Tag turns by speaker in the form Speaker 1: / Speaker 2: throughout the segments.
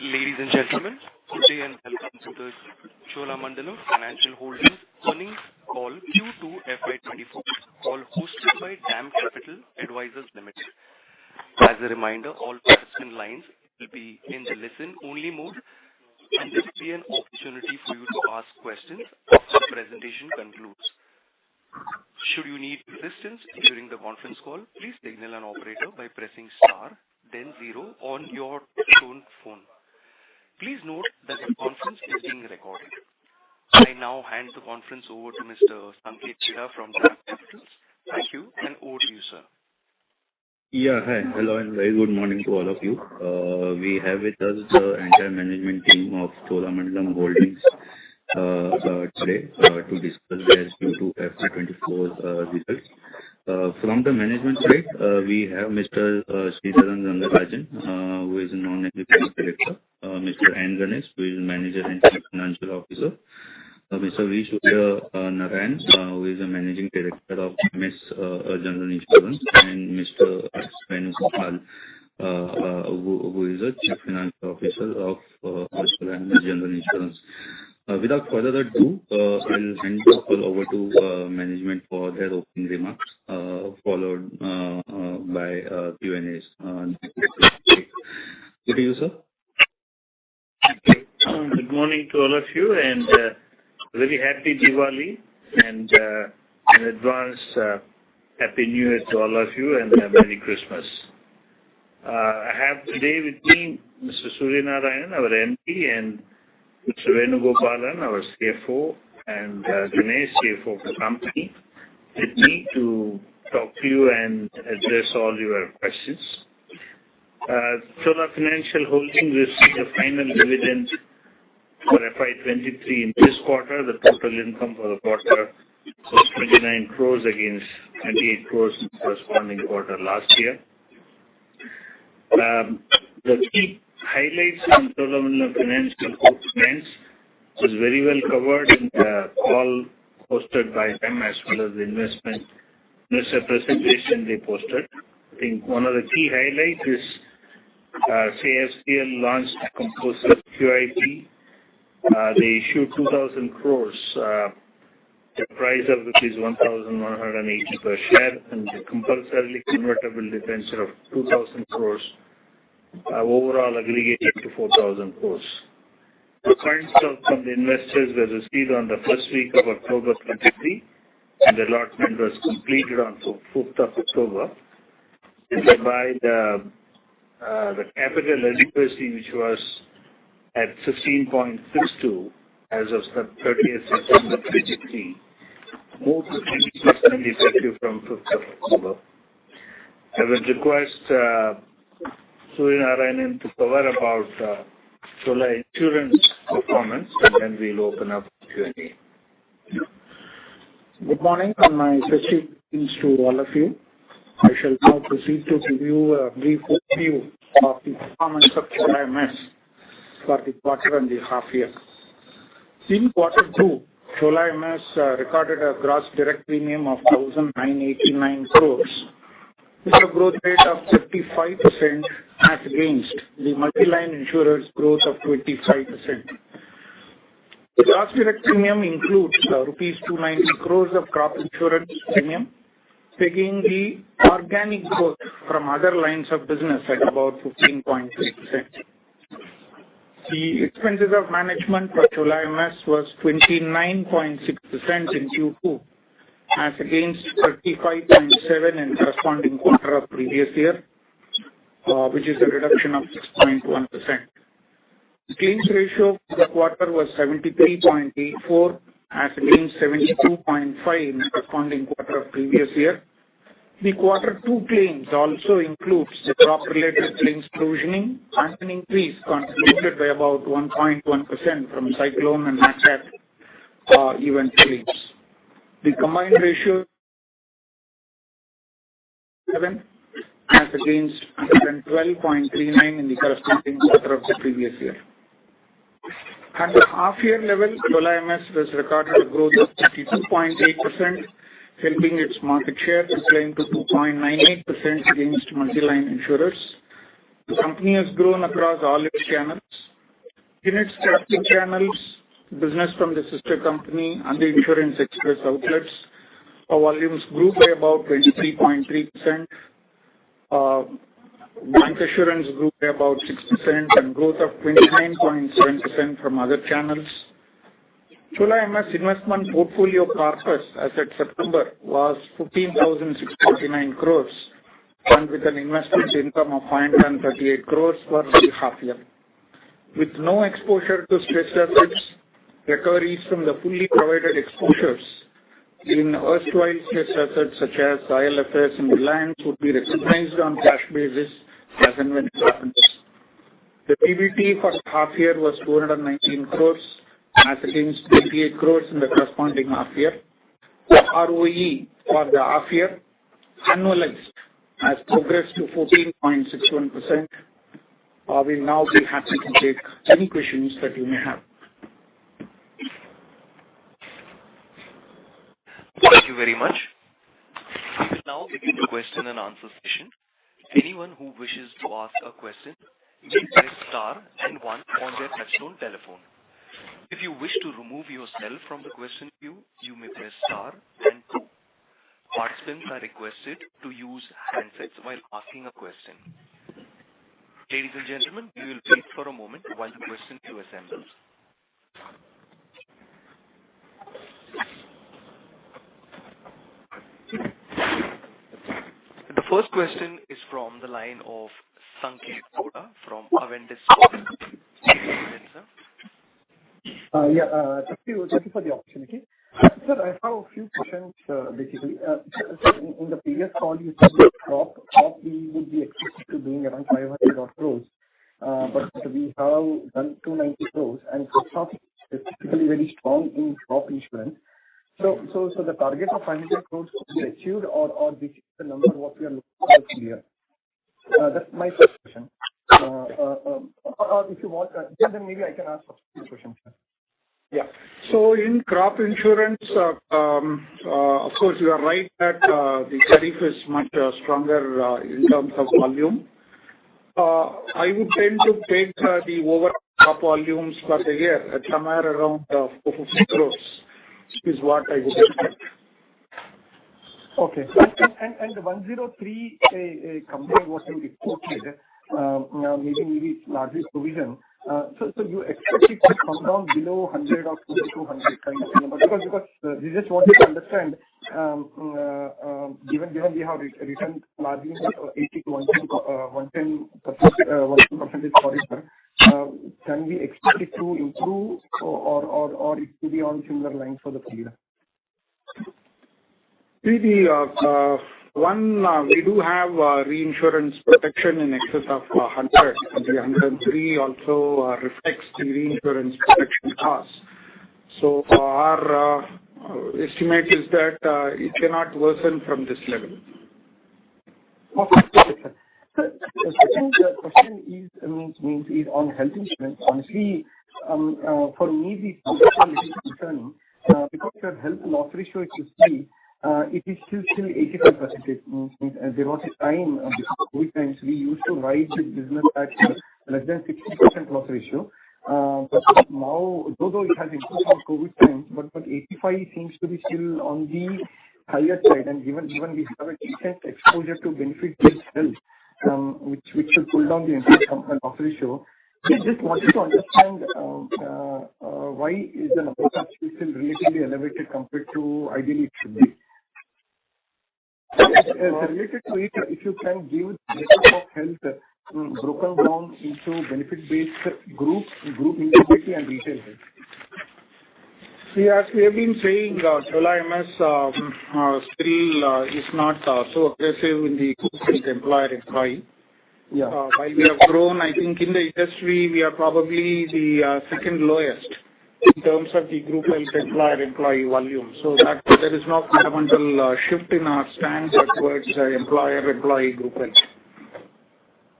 Speaker 1: Ladies and gentlemen, good day and welcome to the Cholamandalam Financial Holdings earnings call Q2 FY2024, call hosted by DAM Capital Advisors Limited. As a reminder, all participant lines will be in the listen-only mode, and there will be an opportunity for you to ask questions after the presentation concludes. Should you need assistance during the conference call, please signal an operator by pressing star, then 0 on your phone. Please note that the conference is being recorded. I now hand the conference over to Mr. Sanket Chida from DAM Capital. Thank you, and over to you, sir.
Speaker 2: Yeah, hi. Hello, and very good morning to all of you. We have with us the entire management team of Cholamandalam Holdings today to discuss their Q2 FY2024 results. From the management side, we have Mr. Sridharan Rangarajan, who is a non-executive director, Mr. N. Ganesh, who is manager and chief financial officer, Mr. V. Surya Narayan, who is a managing director of MS General Insurance, and Mr. S. Concall, who is a chief financial officer of MS General Insurance. Without further ado, I'll hand the call over to management for their opening remarks, followed by Q&As. Good to you, sir.
Speaker 3: Good morning to all of you, and very happy Diwali, and in advance, Happy New Year to all of you, and Merry Christmas. I have today with me Mr. Surya Narayan, our MD, and Mr. Venugopalan, our CFO, and Ganesh, CFO of the company, with me to talk to you and address all your questions. Chola Financial Holdings received the final dividend for FY23 in this quarter. The total income for the quarter was 29 crores against 28 crores in the corresponding quarter last year. The key highlights on Cholamandalam Financial Holdings was very well covered in the call hosted by them, as well as the investor presentation they posted. I think one of the key highlights is CFCL launched a composite QIP. They issued 2,000 crores, the price of rupees 1,180 per share, and the compulsorily convertible debenture of 2,000 crores, overall aggregated to 4,000 crores. The funds from the investors were received on the first week of October 23, and the allotment was completed on 5th of October. Thereby, the capital adequacy, which was at 16.62 as of 30th September 2023, moved to 20% effective from 5th of October. I would request Surya Narayan to cover about Chola Insurance performance, and then we'll open up Q&A.
Speaker 4: Good morning, and my festive greetings to all of you. I shall now proceed to give you a brief overview of the performance of Chola MS for the quarter and the half year. In quarter 2, Chola MS recorded a gross direct premium of 1,989 crores, with a growth rate of 35% as against the multi-line insurers' growth of 25%. The gross direct premium includes rupees 290 crores of crop insurance premium, taking the organic growth from other lines of business at about 15.3%. The expenses of management for Chola MS was 29.6% in Q2, as against 35.7% in corresponding quarter of previous year, which is a reduction of 6.1%. The claims ratio for the quarter was 73.84 as against 72.5 in the corresponding quarter of previous year. The quarter 2 claims also includes the crop-related claims provisioning and an increase contributed by about 1.1% from cyclone and NatCat event claims. The combined ratio 7 as against 112.39 in the corresponding quarter of the previous year. At the half-year level, Chola MS has recorded a growth of 52.8%, helping its market share to climb to 2.98% against multi-line insurers. The company has grown across all its channels. In its captive channels, business from the sister company and the insurance express outlets, our volumes grew by about 23.3%. Bank assurance grew by about 6% and growth of 29.7% from other channels. Chola MS investment portfolio corpus as at September was 15,649 crores and with an investment income of 538 crores for the half year. With no exposure to stressed assets, recoveries from the fully provided exposures in erstwhile stressed assets such as ILFS and Reliance would be recognized on cash basis as and when it happens. The PBT for the half year was 219 crores as against 28 crores in the corresponding half year. The ROE for the half year annualized has progressed to 14.61%. We'll now be happy to take any questions that you may have.
Speaker 1: Thank you very much. We will now begin the question and answer session. Anyone who wishes to ask a question may press star and one on their touchtone telephone. If you wish to remove yourself from the question queue, you may press star and two. Participants are requested to use handsets while asking a question. Ladies and gentlemen, we will wait for a moment while the question queue assembles. The first question is from the line of Sanket Godha from Avendus Spark.
Speaker 5: Thank you for the opportunity. Sir, I have a few questions, basically. Sir, in the previous call, you said that crop we would be expected to doing around 500 odd crores, but we have done 290 crores, and crop is specifically very strong in crop insurance. So the target of 500 crores could be achieved, or this is the number what we are looking for here? That's my first question. Or if you want, then maybe I can ask a few questions, sir.
Speaker 4: Yeah. So in crop insurance, of course, you are right that the tariff is much stronger in terms of volume. I would tend to take the overall crop volumes for the year at somewhere around 450 crores is what I would expect.
Speaker 5: Okay. And the 103 company what you reported, maybe it's largely provision. So you expect it to come down below 100 or 200 kind of number? Because we just wanted to understand, given we have returned largely 80 to 110% is correct, can we expect it to improve or it to be on similar lines for the full year? We do have reinsurance protection in excess of 100, and the 103 also reflects the reinsurance protection cost. So our estimate is that it cannot worsen from this level. Okay, sir. So the second question is on health insurance. Honestly, for me, the numbers are a little concerning because your health loss ratio, if you see, it is still 85%. There was a time before COVID times we used to write this business at less than 60% loss ratio. But now, though it has improved from COVID times, but 85 seems to be still on the higher side. And given we have a decent exposure to benefit-based health, which should pull down the entire loss ratio. We just wanted to understand why is the number still relatively elevated compared to ideally it should be. Related to it, if you can give the of health broken down into benefit-based group indemnity and retail health.
Speaker 4: See, as we have been saying, Chola MS still is not so aggressive in the group employer-employee.
Speaker 5: Yeah.
Speaker 4: While we have grown, I think in the industry we are probably the second lowest in terms of the group health employer-employee volume. So that there is no fundamental shift in our stance towards employer-employee group health.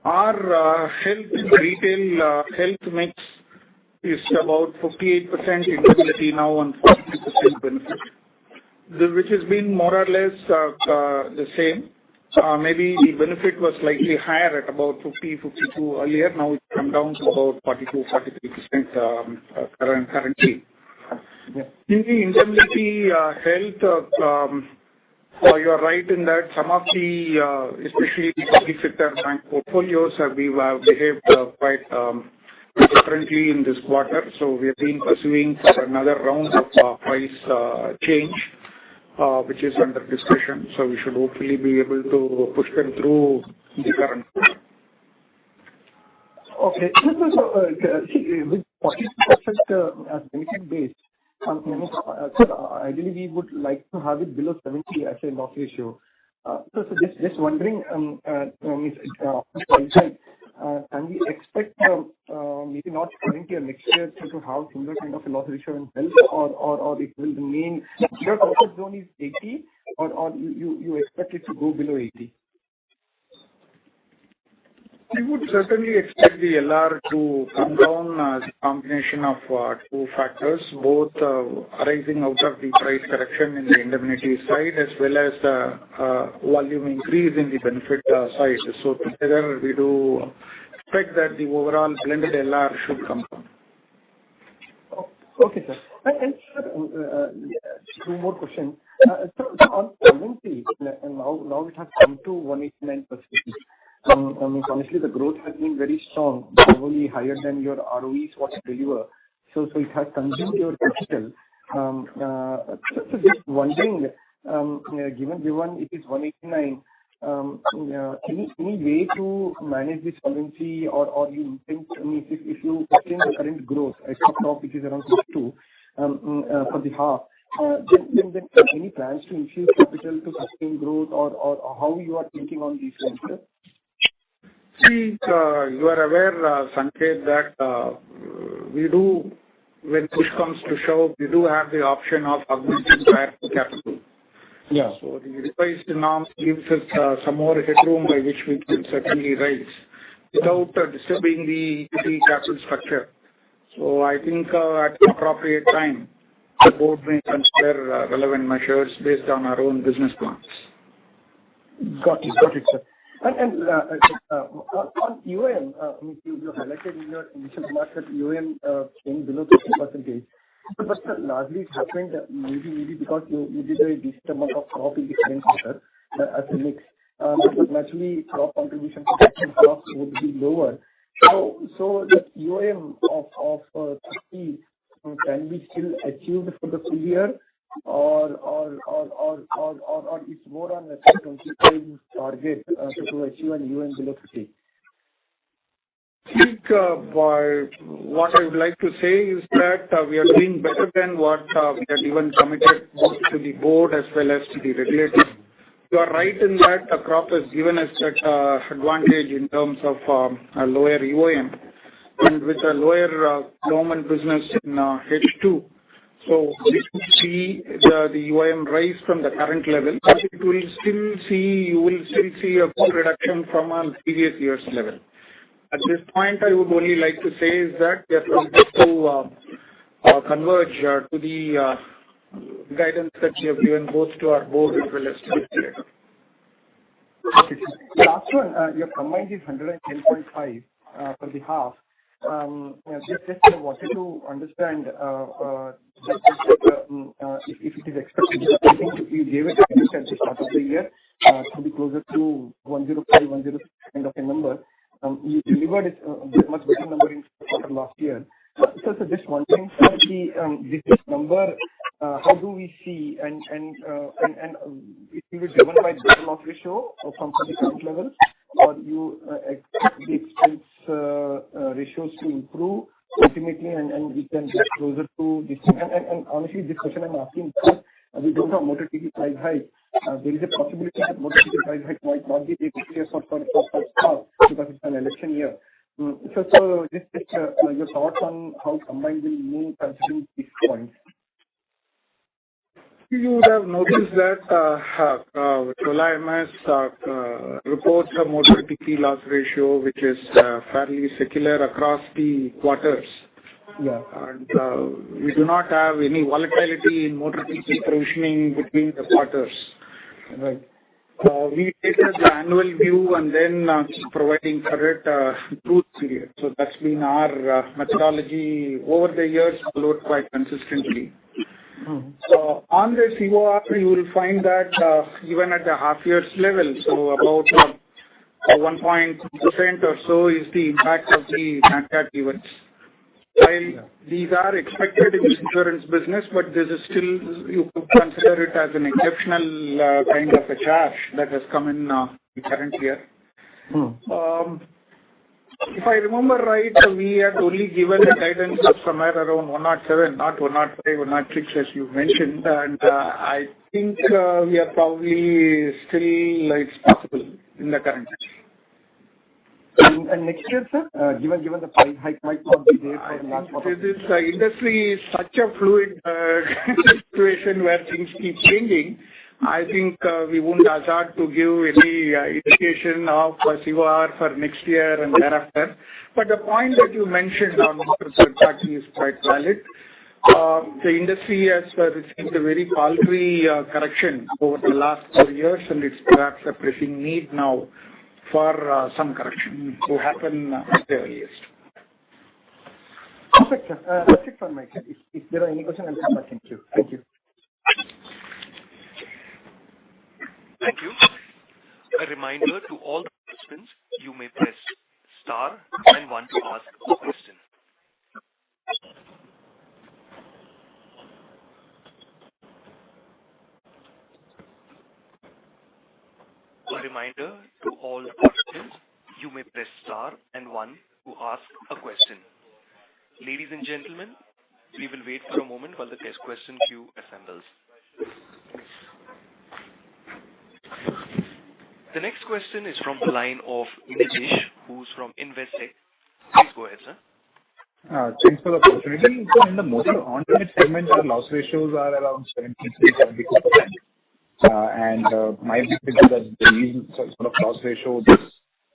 Speaker 4: Our health retail health mix is about 58% indemnity now and 40% benefit, which has been more or less the same. maybe the benefit was slightly higher at about 52 earlier. Now it's come down to about 42-43% currently.
Speaker 5: Yeah.
Speaker 4: In the indemnity health, you are right in that some of the, especially the public sector bank portfolios have behaved quite differently in this quarter. So we have been pursuing for another round of price change, which is under discussion. So we should hopefully be able to push them through the current quarter.
Speaker 5: Okay. So, with 40% as benefit based, ideally we would like to have it below 70 as a loss ratio. So just wondering, can we expect maybe not currently or next year to have similar kind of a loss ratio in health, or it will remain your comfort zone is 80, or you expect it to go below 80?
Speaker 4: We would certainly expect the LR to come down as a combination of two factors, both arising out of the price correction in the indemnity side as well as volume increase in the benefit side. So together we do expect that the overall blended LR should come down.
Speaker 5: Okay, sir. And sir, two more questions. So on solvency, now it has come to 189%. Honestly, the growth has been very strong, probably higher than your ROEs what you deliver. So it has consumed your capital. So just wondering, given it is 189, any way to manage this solvency, or you think, if you sustain the current growth, except of which is around 62 for the half, then any plans to infuse capital to sustain growth, or how you are thinking on these lines?
Speaker 4: See, you are aware, Sanket, that we do, when push comes to shove, we do have the option of augmenting prior to capital.
Speaker 5: Yeah.
Speaker 4: So the revised norm gives us some more headroom by which we can certainly rise without disturbing the capital structure. So I think at the appropriate time, the board may consider relevant measures based on our own business plans.
Speaker 5: Got it, sir. And on UAM, you highlighted in your initial remarks that UAM came below 50%. But largely it happened maybe because you did a decent amount of crop in the current quarter as a mix. But naturally crop contribution to second half would be lower. So the UAM of 30 can be still achieved for the full year, or it's more on a 25 target to achieve an UAM below 50?
Speaker 4: I think what I would like to say is that we are doing better than what we had even committed both to the board as well as to the regulators. You are right in that the crop has given us that advantage in terms of a lower UAM, and with a lower government business in H2. So we could see the UAM rise from the current level, but you will still see a good reduction from our previous year's level. At this point, I would only like to say is that we are trying to converge to the guidance that we have given both to our board as well as to the regulator.
Speaker 5: Okay. Last one, your combined is 110.5 for the half. Just I wanted to understand if it is expected. I think you gave it at the start of the year to be closer to 105, 106 kind of a number. You delivered it much better number in quarter last year. So just wondering, this number, how do we see, and it will be driven by better loss ratio from the current levels, or you expect the expense ratios to improve ultimately, and we can get closer to this thing? And honestly, this question I'm asking because we don't have motor TP price hike. There is a possibility that motor TP price hike might not be taken care for because it's an election year. So just your thoughts on how combined will move considering these points.
Speaker 4: You would have noticed that Cholamandalam reports a motor TP loss ratio which is fairly secular across the quarters.
Speaker 5: Yeah.
Speaker 4: And we do not have any volatility in motor TP provisioning between the quarters.
Speaker 5: Right.
Speaker 4: we take the annual view and then keep providing for it through the period. So that's been our methodology over the years, followed quite consistently. On the COR, you will find that even at the half year's level, so about 1.2% or so is the impact of the NatCat events. While these are expected in the insurance business, but this is still, you could consider it as an exceptional kind of a charge that has come in the current year. If I remember right, we had only given a guidance of somewhere around 107, not 105, 106 as you mentioned, and I think we are probably still, it's possible in the current year.
Speaker 5: And next year, sir, given the price hike might not be there for the last quarter.
Speaker 4: This industry is such a fluid situation where things keep changing. I think we won't hazard to give any indication of COR for next year and thereafter. But the point that you mentioned on motor third party is quite valid. The industry has received a very paltry correction over the last 4 years, and it's perhaps a pressing need now for some correction to happen at the earliest.
Speaker 5: Perfect, sir. That's it from my side. If there are any questions, I'll come back in queue. Thank you.
Speaker 1: Thank you. A reminder to all the participants, you may press star and 1 to ask a question. A reminder to all the participants, you may press star and 1 to ask a question. Ladies and gentlemen, we will wait for a moment while the question queue assembles. The next question is from the line of Nidesh, who's from Investec. Please go ahead, sir.
Speaker 6: Thanks for the opportunity. So in the motor on-limit segment, our loss ratios are around 73-74%. And my belief is that these sort of loss ratios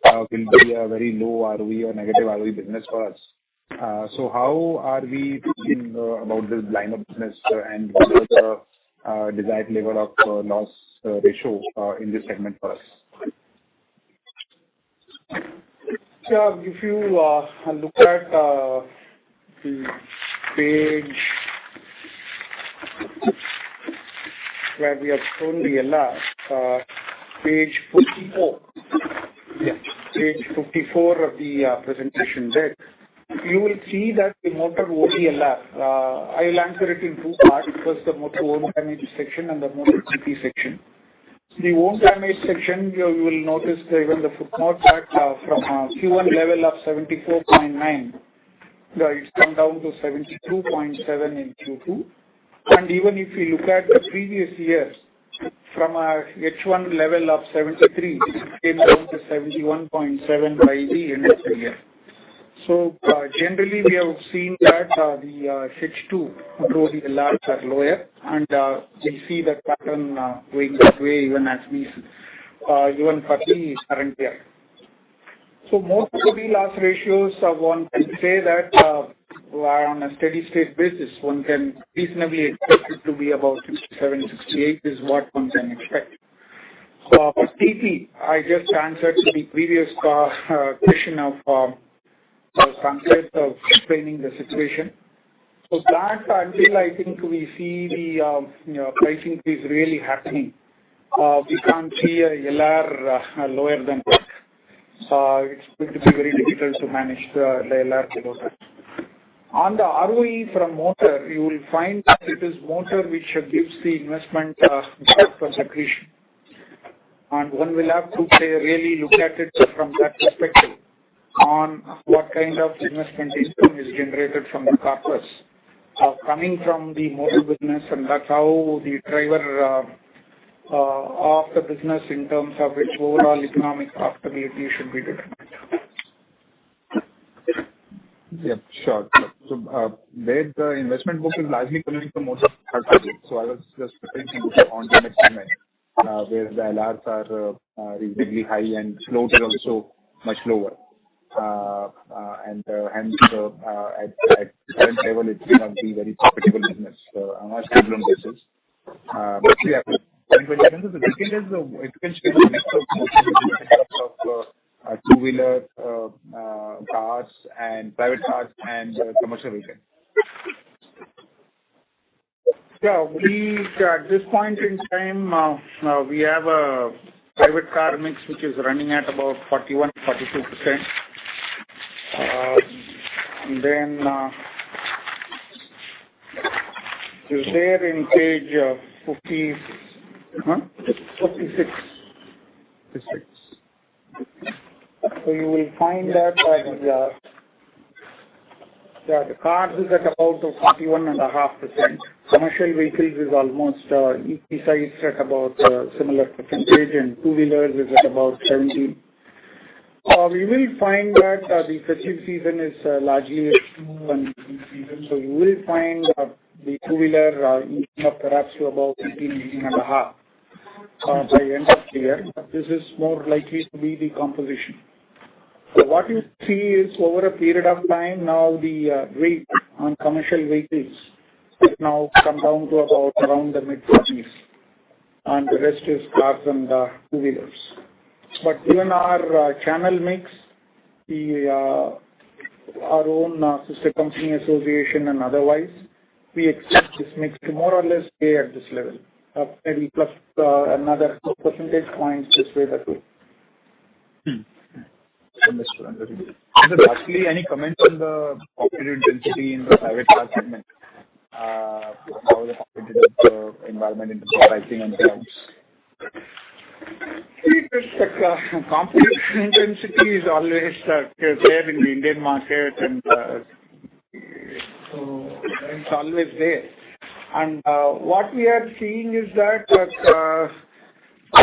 Speaker 6: will be a very low ROE or negative ROE business for us. So how are we thinking about this line of business and what is the desired level of loss ratio in this segment for us?
Speaker 4: Yeah, if you look at the page where we have shown the LR, page 54. Yeah, page 54 of the presentation deck. You will see that the motor ODLR, I will answer it in 2 parts. First, the motor own damage section and the motor TP section. The own damage section, you will notice even the footnote that from Q1 level of 74.9, it's come down to 72.7 in Q2. And even if you look at the previous years, from a H1 level of 73, it came down to 71.7 by the end of the year. So generally, we have seen that the H2 road LRs are lower, and we see that pattern going that way even as we even for the current year. So most of the loss ratios, one can say that on a steady state basis, one can reasonably expect it to be about 67, 68 is what one can expect. For TP, I just answered the previous question of Sanket of explaining the situation. So that until I think we see the price increase really happening, we can't see a LR lower than that. It's going to be very difficult to manage the LR below that. On the ROE from motor, you will find that it is motor which gives the investment accretion. And one will have to really look at it from that perspective on what kind of investment income is generated from the corpus coming from the motor business, and that's how the driver of the business in terms of its overall economic profitability should be determined.
Speaker 6: Yep, sure. So there the investment book is largely coming from motor third party. So I was just thinking on the next segment where the LRs are reasonably high and float is also much lower. And hence at current level it may not be very profitable business on a standalone basis. But yeah, point 27. So the second is, if you can share the mix of two-wheeler, cars and private cars and commercial vehicles.
Speaker 4: Yeah, we at this point in time, we have a private car mix which is running at about 41-42%. Then is there in page 56. So you will find that the cars is at about 41.5%. Commercial vehicles is almost equally sized at about similar percentage, and two-wheelers is at about 17%. We will find that the festive season is largely a two-month season, so you will find the two-wheeler inching up perhaps to about 18.5 by end of the year. This is more likely to be the composition. So what you see is over a period of time now the weight on commercial vehicles has now come down to about around the mid-40s, and the rest is cars and two-wheelers. But given our channel mix, our own sister company association and otherwise, we expect this mix to more or less stay at this level, maybe plus another 2 percentage points this way that way.
Speaker 6: Understood. So lastly, any comments on the competitive intensity in the private car segment? How the competitive environment in terms of pricing and payouts?
Speaker 4: The competitive intensity is always there in the Indian market, and so it's always there. And what we are seeing is that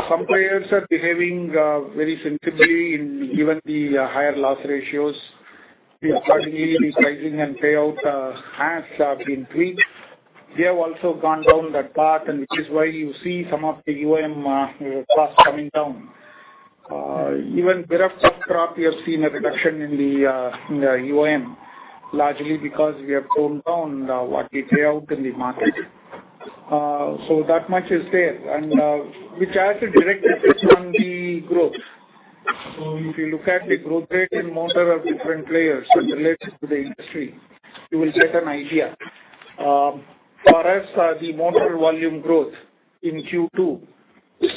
Speaker 4: some players are behaving very sensibly given the higher loss ratios. Accordingly, the pricing and payout has been tweaked. They have also gone down that path, and which is why you see some of the UM costs coming down. Even bereft of crop, we have seen a reduction in the UM, largely because we have toned down what we pay out in the market. So that much is there, and which has a direct effect on the growth. So if you look at the growth rate in motor of different players and related to the industry, you will get an idea. For us, the motor volume growth in Q2 was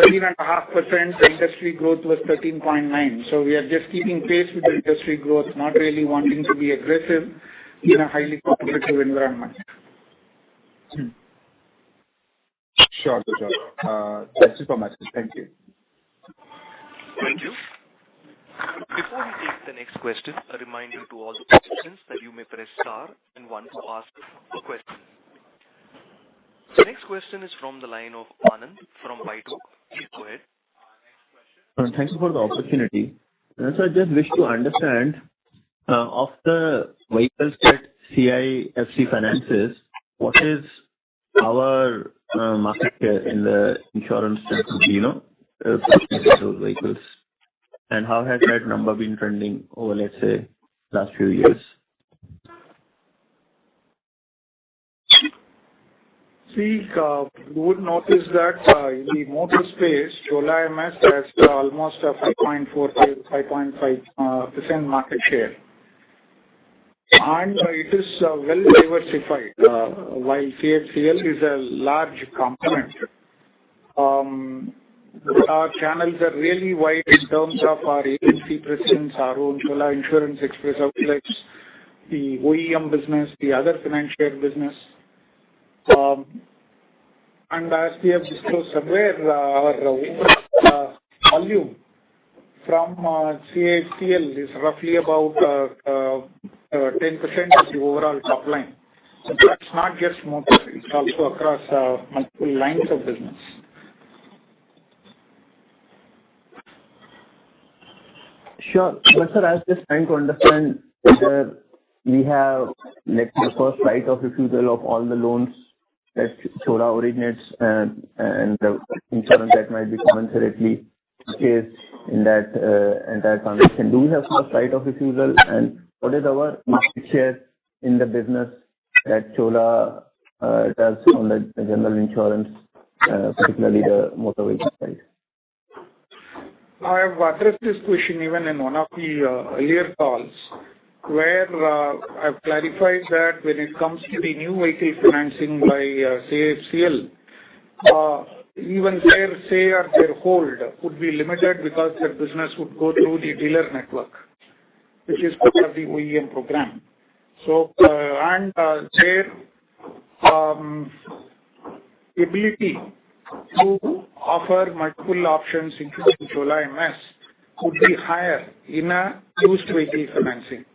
Speaker 4: 13.5%. The industry growth was 13.9%. So we are just keeping pace with the industry growth, not really wanting to be aggressive in a highly competitive environment.
Speaker 6: Sure. That's it for my side. Thank you.
Speaker 1: Thank you. Before we take the next question, a reminder to all the participants that you may press star and one to ask a question. The next question is from the line of Anand from White Oak. Please go ahead.
Speaker 7: Thank you for the opportunity. So I just wish to understand of the vehicles that CIFC finances, what is our market share in the insurance that those vehicles, and how has that number been trending over, let's say, last few years?
Speaker 4: See, you would notice that in the motor space, Chola MS has almost a 5.5% market share. And it is well diversified, while CHCL is a large component. Our channels are really wide in terms of our agency presence, our own Chola Insurance Express outlets, the OEM business, the other financial business. And as we have disclosed somewhere, our volume from CHCL is roughly about 10% of the overall top line. So that's not just motor, it's also across multiple lines of business.
Speaker 7: Sure. But sir, I was just trying to understand whether we have, let's say, first right of refusal of all the loans that Chola originates and the insurance that might be commensurately purchased in that entire transaction. Do we have first right of refusal, and what is our market share in the business that Chola does on the general insurance particularly the motor vehicle side?
Speaker 4: I have addressed this question even in one of the earlier calls, where I've clarified that when it comes to the new vehicle financing by CFCL, even their say or their hold would be limited because their business would go through the dealer network, which is part of the OEM program. So, their ability to offer multiple options, including Chola MS, would be higher in a used vehicle financing.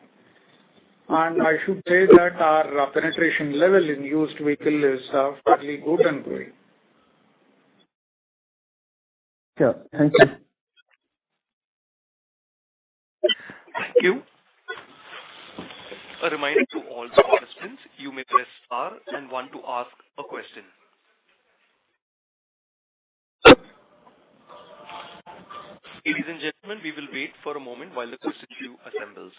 Speaker 4: And I should say that our penetration level in used vehicle is fairly good and growing.
Speaker 7: Sure. Thank you.
Speaker 1: Thank you. A reminder to all the participants, you may press star and one to ask a question. Ladies and gentlemen, we will wait for a moment while the question queue assembles.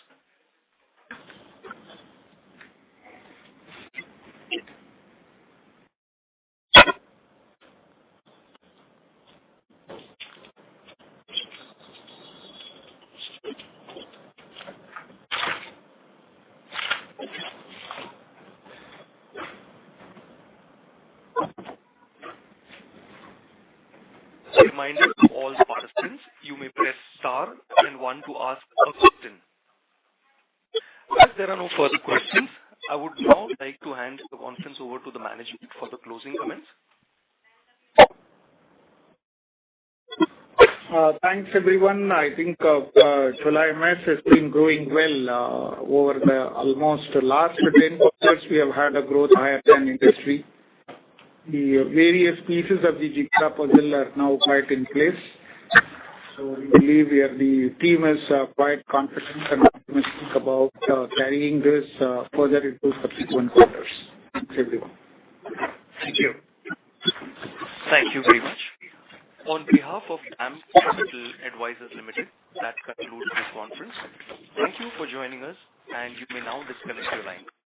Speaker 1: A reminder to all the participants, you may press star and one to ask a question. As there are no further questions, I would now like to hand the conference over to the management for the closing comments.
Speaker 4: Thanks, everyone. I think Chola MS has been growing well over the almost last 10 quarters. We have had a growth higher than industry. The various pieces of the jigsaw puzzle are now quite in place. So we believe the team is quite confident and optimistic about carrying this further into subsequent quarters. Thanks, everyone.
Speaker 1: Thank you. Thank you very much. On behalf of DAM Capital Advisors Limited, that concludes this conference. Thank you for joining us, and you may now disconnect your line.